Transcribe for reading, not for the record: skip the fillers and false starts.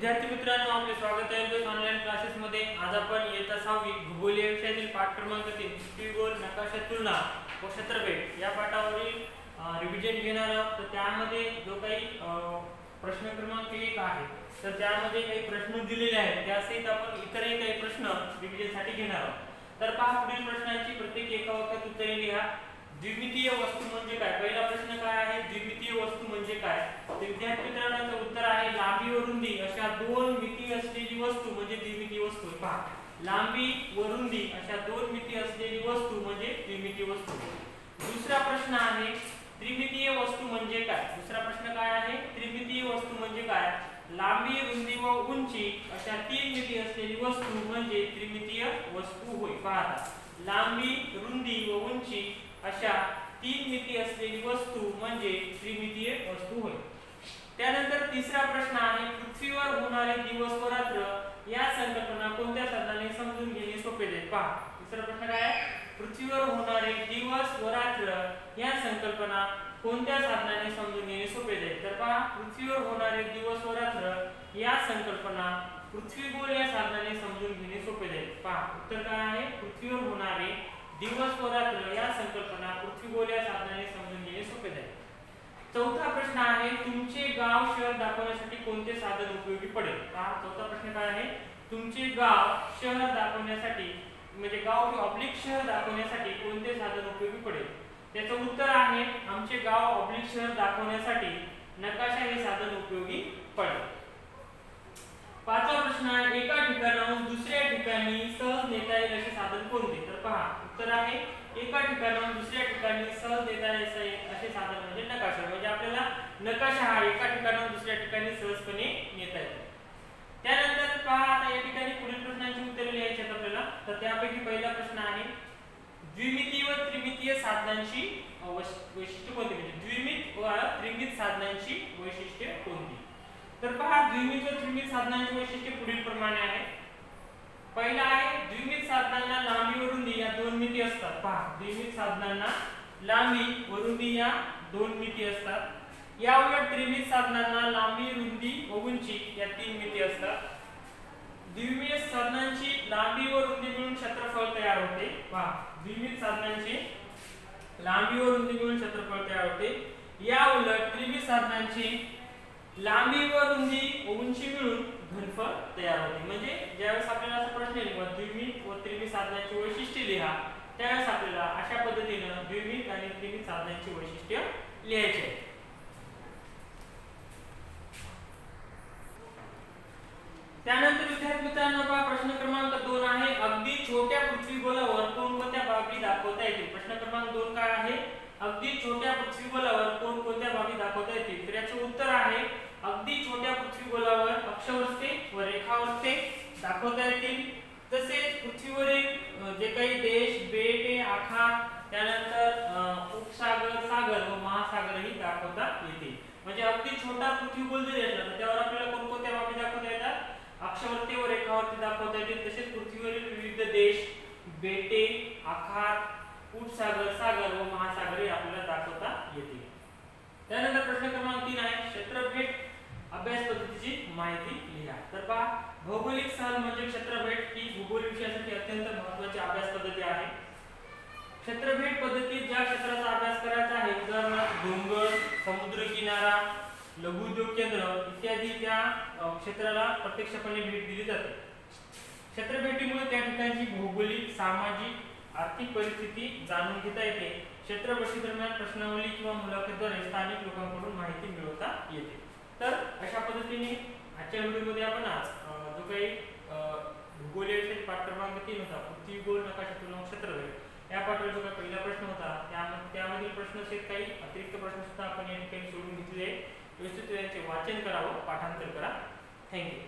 विद्यार्थी मित्रांनो, आपले स्वागत आहे ऑनलाईन क्लासेस मध्ये। आज आपण इयत्ता 6वी भूगोल या विषयातील पाठ क्रमांक 3 पृथ्वीगोल नकाशा तुलना व क्षेत्रफळ या पाठावरील रिव्हिजन घेणार आहोत। तर त्यामध्ये जो काही प्रश्न क्रमांक 1 आहे तर त्यामध्ये काही प्रश्न दिलेले आहेत, त्यासहित आपण इतरही काही प्रश्न रिव्हिजन साठी घेणार आहोत। तर पहा, पुढील प्रश्नांची प्रत्येक एका वाक्यात उत्तरे लिहा। द्विमितीय वस्तू म्हणजे काय? पहिला प्रश्न काय आहे? द्विमितीय वस्तू म्हणजे काय? तर विद्यार्थी मित्रांनो, उत्तर आहे लांबी व रुंदी अशा दोन मिती असलेली वस्तू म्हणजे द्विमितीय वस्तू। पहा, लांबी व रुंदी अशा दोन मिती असलेली वस्तू म्हणजे द्विमितीय वस्तू। दुसरा प्रश्न आहे त्रिमितीय वस्तू म्हणजे काय? दुसरा प्रश्न काय आहे? त्रिमितीय वस्तू म्हणजे काय? लांबी, रुंदी व उंची अशा तीन मिती असलेली वस्तू म्हणजे त्रिमितीय वस्तू होय। पहा, लांबी, रुंदी व उंची अशा तीन मिती असलेली वस्तू म्हणजे त्रिमितीय वस्तू होय। त्यानंतर तिसरा प्रश्न आहे पृथ्वीवर होणारे दिवस व रात्र या संकल्पना कोणत्या साधनाने समजून घेणे सोपे जाईल? पहा, तिसरा प्रश्न काय आहे? पृथ्वीवर होणारे दिवस व रात्र या संकल्पना कोणत्या साधनाने समजून घेणे सोपे जाईल? तर पहा, पृथ्वीवर होणारे दिवस व रात्र या संकल्पना पृथ्वीगोल या साधनाने समजून घेणे सोपे जाईल। पहा, उत्तर काय आहे? पृथ्वीवर होणारे दिवस व रात्र या संकल्पना पृथ्वीगोल या साधनाने समजून घेणे सोपे जाईल। चौथा प्रश्न आहे तुमचे गाव शहर दाखवण्यासाठी कोणते साधन उपयोगी पडेल? पहा, चौथा प्रश्न काय आहे? तुमचे गाव शहर दाखवण्यासाठी म्हणजे गाव किंवा ऑब्लिक शहर दाखवण्यासाठी कोणते साधन उपयोगी पडेल? त्याचं उत्तर आहे आमचे गाव ऑब्लिक शहर दाखवण्यासाठी नकाशा हे साधन उपयोगी पडेल। पाचवा प्रश्न आहे एका ठिकाणाहून दुसऱ्या ठिकाणी सहज नेता येईल असे साधन कोणते? तर पहा, उत्तर आहे एका ठिकाणाहून दुसऱ्या ठिकाणी सहज नेता येईल असे साधन म्हणजे नकाशा। म्हणजे आपल्याला नकाशा हा एका ठिकाणाहून दुसऱ्या ठिकाणी सहजपणे नेता येतो। त्यानंतर पहा, आता या ठिकाणी पुढील प्रश्नांची उत्तरे लिहायची आहेत आपल्याला। तर त्यापैकी पहिला प्रश्न आहे द्विमितीय व त्रिमितीय साधनांची वैशिष्ट्ये कोणती? म्हणजे द्विमित व त्रिमित साधनांची वैशिष्ट्ये कोणती? तर पहा, द्विमित व त्रिमित साधनांची वैशिष्ट्ये पुढील प्रमाणे आहे। पहिला आहे द्विमित साधनांना लांबी व रुंदी या दोन मिती असतात। पहा, द्विमित साधनांना लांबी व रुंदी या दोन मिती असतात। या उलट त्रिमित साधनांना लांबी, रुंदी व उंची या तीन मिती असतात। द्विमित साधनांची लांबी व रुंदी मिळून क्षेत्रफळ तयार होते। पहा, द्विमित साधनांची लांबी व रुंदी मिळून क्षेत्रफळ तयार होते। या उलट त्रिमित साधनांची लांबी व रुंदी व उंची मिळून घनफळ तयार होते। म्हणजे ज्यावेळेस आपल्याला असा प्रश्न येईल द्विमित व त्रिमित साधनांची वैशिष्ट्ये लिहा, त्यावेळेस आपल्याला अशा पद्धतीने द्विमित आणि त्रिमित साधनांची वैशिष्ट्ये लिहायची आहेत। त्यानंतर विद्यार्थी मित्रांनो, पहा प्रश्न क्रमांक 2 आहे अगदी छोट्या पृथ्वीगोलावर कोणकोणत्या बाबी दाखवता येतील? प्रश्न क्रमांक 2 काय आहे? अगदी छोट्या पृथ्वीगोलावर कोणकोणत्या बाबी दाखवता येतील? तर याचे उत्तर आहे अगदी छोट्या पृथ्वीगोलावर अक्षवस्ते व रेखावस्ते दाखवता येतील। तसेच पृथ्वीवरील जे काही देश, बेटे, आखात, त्यानंतर उपसागर, सागर व महासागरही दाखवता येतील। म्हणजे अगदी छोटा पृथ्वीगोल जरी असला तर त्यावर आपल्याला कोणकोणत्या बाबी दाखवता येतात? अक्षवस्ते व रेखावस्ते दाखवता येतील। तसेच पृथ्वीवरील विविध देश, बेटे, आखात, उपसागर, सागर व महासागर आपल्याला दाखवता येतील। त्यानंतर प्रश्न क्रमांक 3 आहे क्षेत्रफळ अभ्यास पद्धतीची माहिती लिहा। तर पहा, भौगोलिक सहल म्हणजे क्षेत्रफळ ही भूगोल विषयासाठी अत्यंत महत्त्वाची अभ्यास पद्धती आहे। क्षेत्रफळ पद्धतीत ज्या क्षेत्राचा अभ्यास करायचा आहे, उदाहरणार्थ डोंगर, समुद्र किनारा, लघु उद्योग केंद्र इत्यादी त्या क्षेत्राला प्रत्यक्षपणे भेट दिली जाते। क्षेत्रफळामुळे त्या ठिकाणची भौगोलिक, सामाजिक, आर्थिक परिस्थिती जाणून घेता येते। क्षेत्रफळ दरम्यान प्रश्नावली किंवा मुलाखतीद्वारे स्थानिक लोकांकडून माहिती मिळवता येते। तर अशा पद्धतीने आजच्या व्हिडिओमध्ये आपण आज जो काही भूगोल विषयाचा पाठ क्रमांक 3 होता पृथ्वीगोल नकाशा तुलना क्षेत्रफळ या पाठाचा जो काही पहिला प्रश्न होता त्यामधील प्रश्न सहित काही अतिरिक्त प्रश्न सुद्धा आपण या ठिकाणी सोडून घेतले। व्यवस्थित याचे वाचन करावं, पाठांतर करा। थँक्यू।